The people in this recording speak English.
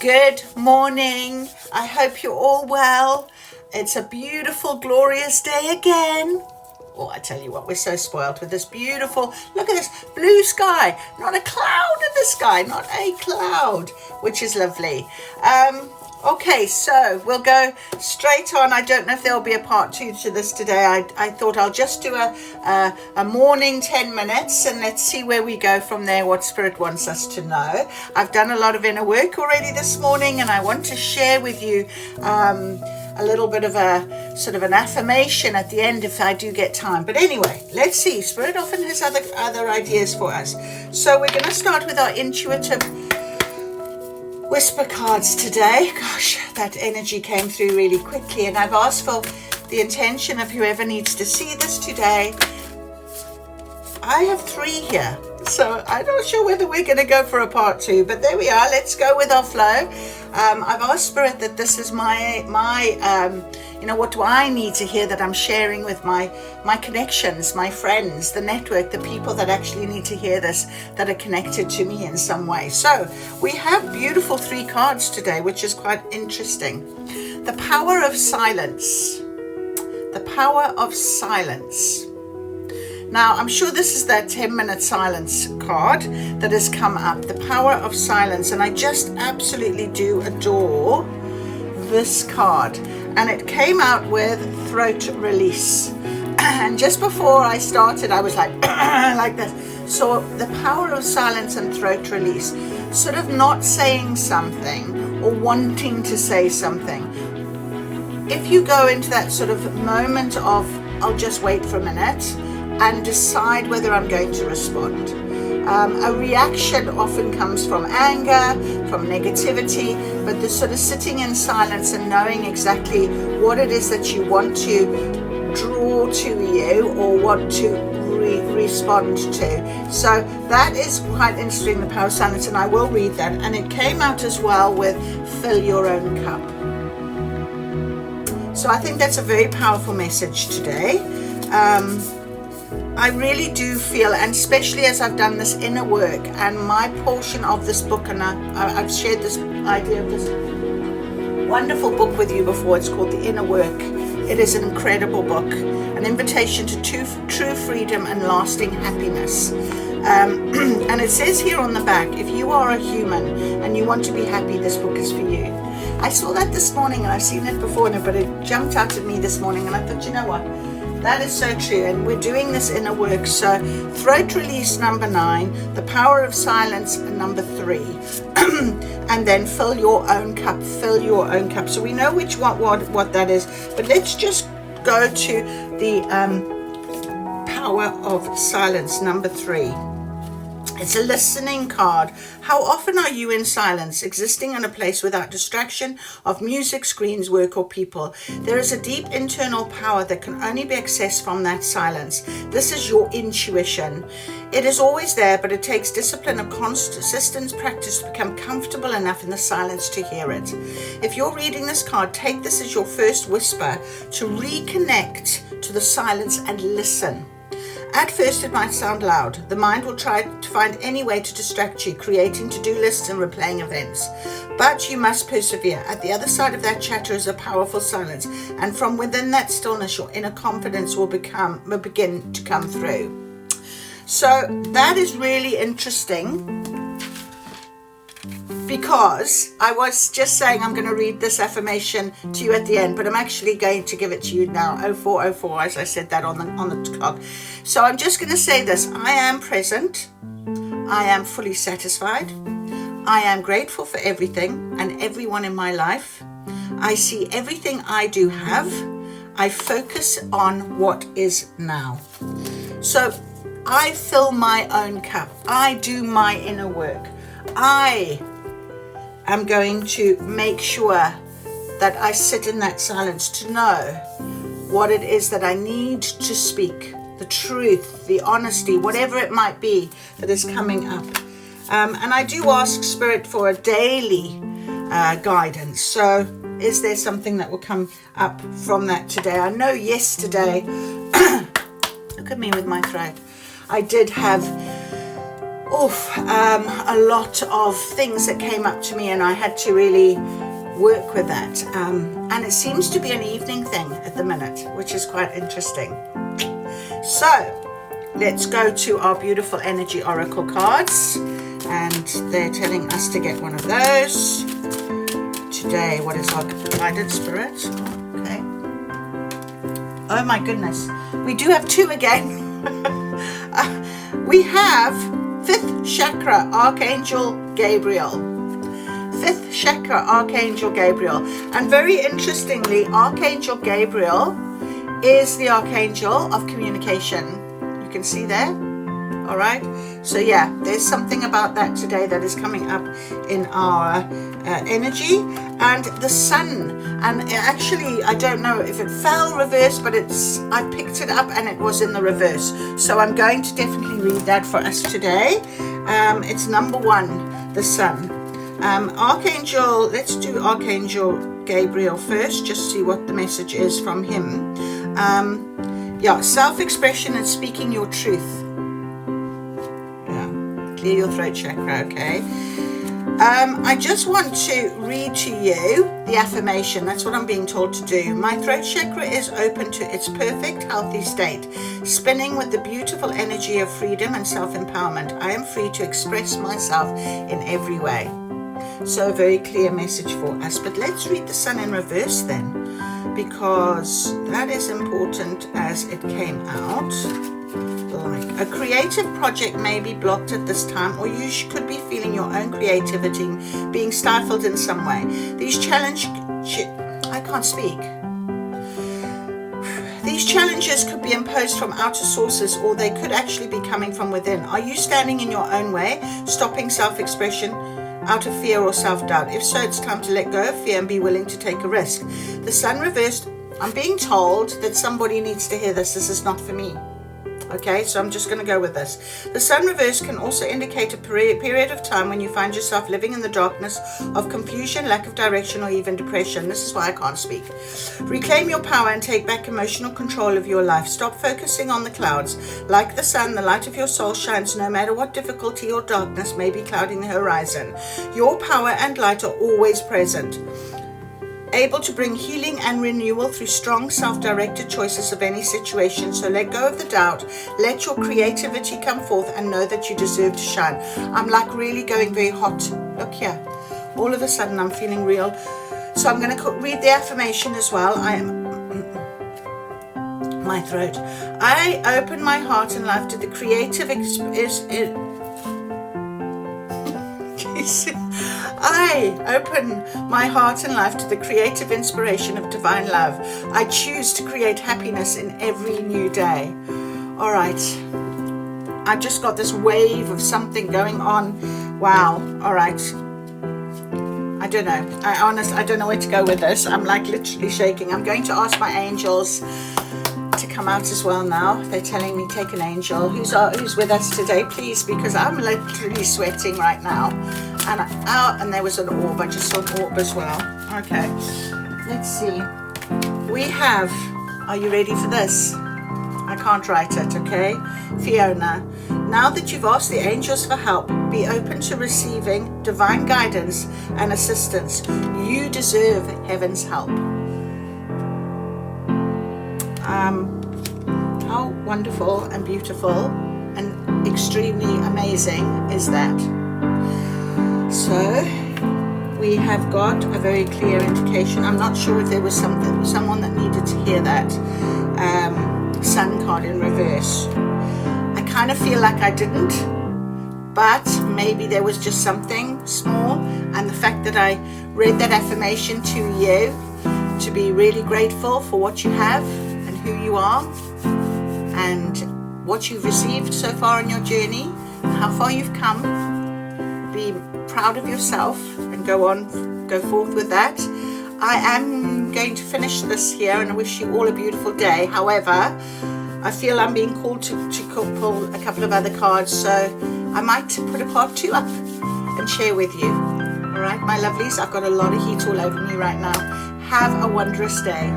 Good morning. I hope you're all well. It's a beautiful, glorious day again. Oh, I tell you what, we're so spoiled with this beautiful, look at this blue sky. Not a cloud in the sky, not a cloud, which is lovely. Okay, so we'll go straight on. I don't know if there'll be a part 2 to this today. I thought I'll just do a morning 10 minutes and let's see where we go from there, what Spirit wants us to know. I've done a lot of inner work already this morning and I want to share with you a little bit of a sort of an affirmation at the end if I do get time. But anyway, let's see. Spirit often has other ideas for us. So we're going to start with our intuitive whisper cards today. Gosh, that energy came through really quickly, and I've asked for the intention of whoever needs to see this today. I have 3 here, so I'm not sure whether we're going to go for a part 2, but there we are. Let's go with our flow. I've asked Spirit that this is my what do I need to hear that I'm sharing with my connections, my friends, the network, the people that actually need to hear this, that are connected to me in some way. So we have beautiful 3 cards today, which is quite interesting. The power of silence. The power of silence. Now, I'm sure this is that 10-minute silence card that has come up, the power of silence, and I just absolutely do adore this card. And it came out with throat release. And just before I started, I was like, like this. So the power of silence and throat release, sort of not saying something or wanting to say something. If you go into that sort of moment of, I'll just wait for a minute, and decide whether I'm going to respond. A reaction often comes from anger, from negativity, but the sort of sitting in silence and knowing exactly what it is that you want to draw to you or want to respond to. So that is quite interesting, the power of silence, and I will read that. And it came out as well with fill your own cup. So I think that's a very powerful message today. I really do feel, and especially as I've done this inner work and my portion of this book, and I've shared this idea of this wonderful book with you before. It's called The Inner Work. It is an incredible book, an invitation to true freedom and lasting happiness. And it says here on the back, if you are a human and you want to be happy, this book is for you. I saw that this morning, and I've seen it before, but it jumped out at me this morning, and I thought, you know what? That is so true, and we're doing this inner work. So throat release number 9, the power of silence number 3, and then fill your own cup. Fill your own cup. So we know what that is, but let's just go to the power of silence number 3. It's a listening card. How often are you in silence, existing in a place without distraction of music, screens, work, or people? There is a deep internal power that can only be accessed from that silence. This is your intuition. It is always there, but it takes discipline and consistent practice to become comfortable enough in the silence to hear it. If you're reading this card, take this as your first whisper to reconnect to the silence and listen. At first, it might sound loud. The mind will try to find any way to distract you, creating to-do lists and replaying events. But you must persevere. At the other side of that chatter is a powerful silence, and from within that stillness, your inner confidence will begin to come through. So that is really interesting, because I was just saying I'm going to read this affirmation to you at the end, but I'm actually going to give it to you now. 0404, as I said that on the clock. So I'm just going to say this. I am present. I am fully satisfied. I am grateful for everything and everyone in my life. I see everything I do have. I focus on what is now. So I fill my own cup. I do my inner work. I'm going to make sure that I sit in that silence to know what it is that I need to speak, the truth, the honesty, whatever it might be that is coming up. And I do ask Spirit for a daily guidance. So is there something that will come up from that today? I know yesterday, look at me with my throat, I did have a lot of things that came up to me, and I had to really work with that. And it seems to be an evening thing at the minute, which is quite interesting. So let's go to our beautiful energy oracle cards, and they're telling us to get one of those. Today, what is our guidance, spirit? Okay. Oh my goodness. We do have two again. We have 5th chakra, Archangel Gabriel. 5th chakra, Archangel Gabriel. And very interestingly, Archangel Gabriel is the Archangel of communication. You can see there. All right. So yeah, there's something about that today that is coming up in our energy. And the sun, and actually I don't know if it fell reverse, but I picked it up and it was in the reverse, so I'm going to definitely read that for us today. It's number 1, the sun. Archangel, let's do Archangel Gabriel first, just see what the message is from him. Yeah, self-expression and speaking your truth. Yeah, clear your throat chakra. Okay. I just want to read to you the affirmation. That's what I'm being told to do. My throat chakra is open to its perfect, healthy state, spinning with the beautiful energy of freedom and self-empowerment. I am free to express myself in every way. So a very clear message for us. But let's read the sun in reverse then, because that is important as it came out. Like a creative project may be blocked at this time, or you could be feeling your own creativity being stifled in some way. These challenges could be imposed from outer sources, or they could actually be coming from within. Are you standing in your own way, stopping self-expression out of fear or self-doubt? If so, it's time to let go of fear and be willing to take a risk. The sun reversed. I'm being told that somebody needs to hear this. This is not for me. Okay, so I'm just going to go with this. The sun reverse can also indicate a period of time when you find yourself living in the darkness of confusion, lack of direction, or even depression. This is why I can't speak. Reclaim your power and take back emotional control of your life. Stop focusing on the clouds. Like the sun, the light of your soul shines no matter what difficulty or darkness may be clouding the horizon. Your power and light are always present, able to bring healing and renewal through strong self-directed choices of any situation. So let go of the doubt, let your creativity come forth, and know that you deserve to shine. I'm like really going very hot. Look here, all of a sudden I'm feeling real. So I'm going to read the affirmation as well. My throat. I open my heart and life to the creative I open my heart and life to the creative inspiration of divine love. I choose to create happiness in every new day. All right. I just got this wave of something going on. Wow. All right. I don't know. I don't know where to go with this. I'm like literally shaking. I'm going to ask my angels to come out as well now. They're telling me take an angel. Who's with us today, please, because I'm literally sweating right now. And there was an orb. I just saw an orb as well. Okay, let's see. We have, are you ready for this? I can't write it, okay? Fiona, now that you've asked the angels for help, be open to receiving divine guidance and assistance. You deserve heaven's help. How wonderful and beautiful and extremely amazing is that? So we have got a very clear indication. I'm not sure if there was someone that needed to hear that sun card in reverse. I kind of feel like I didn't, but maybe there was just something small, and the fact that I read that affirmation to you, to be really grateful for what you have and who you are and what you've received so far in your journey, how far you've come. Be proud of yourself and go forth with that. I am going to finish this here, and I wish you all a beautiful day. However, I feel I'm being called to pull a couple of other cards, so I might put a part 2 up and share with you. All right, my lovelies, I've got a lot of heat all over me right now. Have a wondrous day.